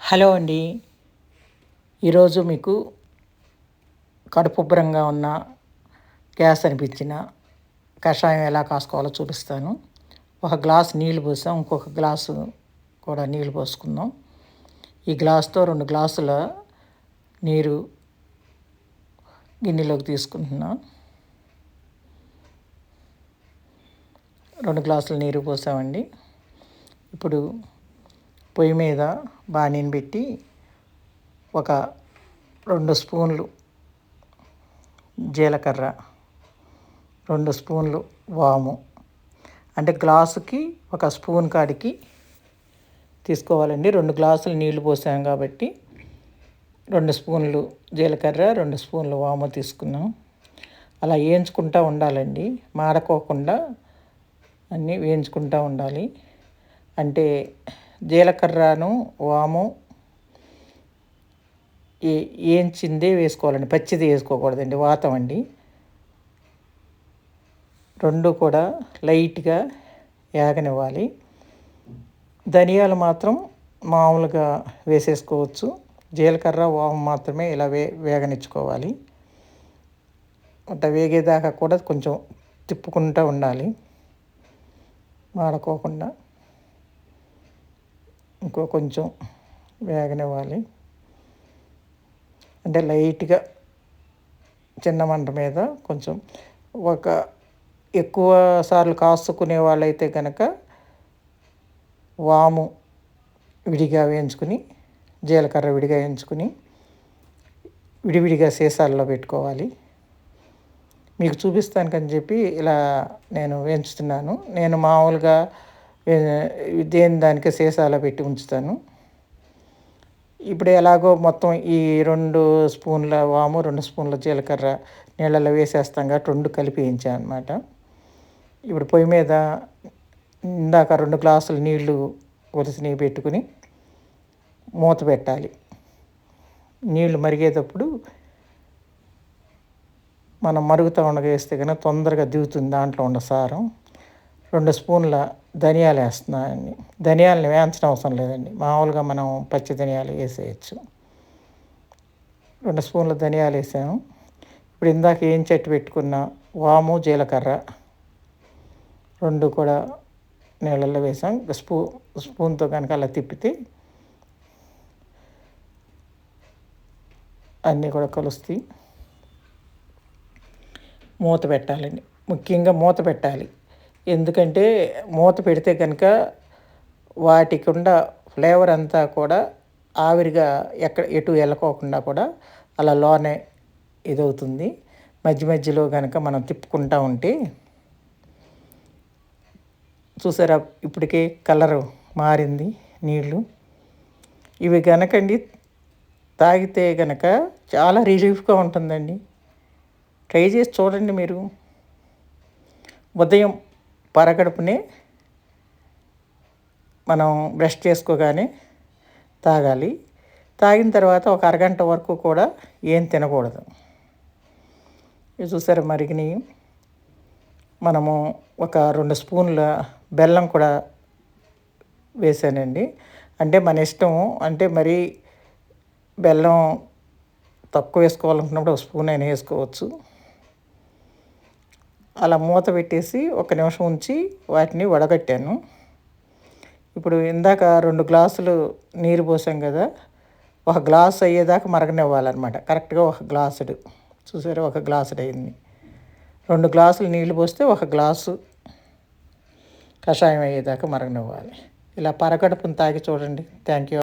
Hello అండి. ఈరోజు మీకు కడుపుబ్బరంగా ఉన్న, గ్యాస్ అనిపించిన కషాయం ఎలా కాసుకోవాలో చూపిస్తాను. ఒక గ్లాస్ నీళ్ళు పోసాం, ఇంకొక గ్లాసు కూడా నీళ్ళు పోసుకుందాం. ఈ గ్లాస్తో 2 గ్లాసుల నీరు గిన్నెలోకి తీసుకుంటున్నా. 2 గ్లాసుల నీరు పోసామండి. ఇప్పుడు పొయ్యి మీద బాణీని పెట్టి ఒక 2 స్పూన్లు జీలకర్ర, 2 స్పూన్లు వాము, అంటే గ్లాసుకి 1 స్పూన్ కాడికి తీసుకోవాలండి. 2 గ్లాసులు నీళ్లు పోసాం కాబట్టి 2 స్పూన్లు జీలకర్ర, 2 స్పూన్లు వాము తీసుకున్నాం. అలా వేయించుకుంటూ ఉండాలండి, మాడకోకుండా అన్నీ వేయించుకుంటూ ఉండాలి. అంటే జీలకర్రను వాము వేయించిందే వేసుకోవాలండి, పచ్చిది వేసుకోకూడదండి, వాతం అండి. 2 కూడా లైట్గా వేగనివ్వాలి. ధనియాలు మాత్రం మామూలుగా వేసేసుకోవచ్చు. జీలకర్ర వాము మాత్రమే ఇలా వేగనిచ్చుకోవాలి. అట్లా వేగేదాకా కూడా కొంచెం తిప్పుకుంటూ ఉండాలి, మాడకోకుండా. కొంచెం వేగనివ్వాలి, అంటే లైట్గా చిన్న మంట మీద. కొంచెం ఎక్కువ సార్లు కాసుకునే వాళ్ళైతే కనుక వాము విడిగా వేయించుకుని, జీలకర్ర విడిగా వేయించుకుని విడివిడిగా సీసాల్లో పెట్టుకోవాలి. మీకు చూపిస్తానికని చెప్పి ఇలా నేను వేయించుతున్నాను. నేను మామూలుగా దానికి సీసాలో పెట్టి ఉంచుతాను. ఇప్పుడు ఎలాగో మొత్తం ఈ 2 స్పూన్ల వాము, 2 స్పూన్ల జీలకర్ర నీళ్ళలో వేసేస్తాం కాబట్టి 2 కలిపి వేయించాను అనమాట. ఇప్పుడు పొయ్యి మీద ఇందాక 2 గ్లాసులు నీళ్లు ఒలిసినవి పెట్టుకుని మూత పెట్టాలి. నీళ్లు మరిగేటప్పుడు మనం మరుగుతూ ఉండగా వేస్తే కనుక తొందరగా దిగుతుంది దాంట్లో ఉన్న సారం. 2 స్పూన్ల ధనియాలు వేస్తున్నానండి. ధనియాలని వేయించడం అవసరం లేదండి, మామూలుగా మనం పచ్చి ధనియాలు వేసేయచ్చు. 2 స్పూన్ల ధనియాలు వేసాము. ఇప్పుడు ఇందాక ఏం చెట్టు పెట్టుకున్న వాము, జీలకర్ర 2 కూడా నీళ్ళల్లో వేసాం. స్పూన్తో కనుక అలా తిప్పితే అన్నీ కూడా కలుస్తాయి. మూత పెట్టాలండి, ముఖ్యంగా మూత పెట్టాలి. ఎందుకంటే మూత పెడితే కనుక వాటికి ఉన్న ఫ్లేవర్ అంతా కూడా ఆవిరిగా ఎటు వెళ్ళకోకుండా కూడా అలా లోనే ఇదవుతుంది. మధ్య మధ్యలో కనుక మనం తిప్పుకుంటూ ఉంటే, చూసారా ఇప్పటికే కలరు మారింది నీళ్ళు. ఇవి కనుకండి తాగితే కనుక చాలా రిలీఫ్గా ఉంటుందండి. ట్రై చేసి చూడండి మీరు. ఉదయం పరగడుపునే మనం బ్రష్ చేసుకోగానే తాగాలి. తాగిన తర్వాత ఒక అరగంట వరకు కూడా ఏం తినకూడదు. ఇది చూసారా మరిగిని. మనము ఒక 2 స్పూన్ల బెల్లం కూడా వేసానండి. అంటే మన ఇష్టం, అంటే మరి బెల్లం తక్కువ వేసుకోవాలనుకున్నప్పుడు 1 స్పూన్ అయినా వేసుకోవచ్చు. అలా మూత పెట్టేసి 1 నిమిషం ఉంచి వాటిని వడగట్టాను. ఇప్పుడు ఇందాక 2 గ్లాసులు నీరు పోసాం కదా, 1 గ్లాసు అయ్యేదాకా మరగనివ్వాలన్నమాట. కరెక్ట్గా 1 గ్లాసుడు, చూసారా 1 గ్లాసుడు అయింది. 2 గ్లాసులు నీళ్ళు పోస్తే 1 గ్లాసు కషాయం అయ్యేదాకా మరగనివ్వాలి. ఇలా పరగడుపుని తాగి చూడండి. Thank you.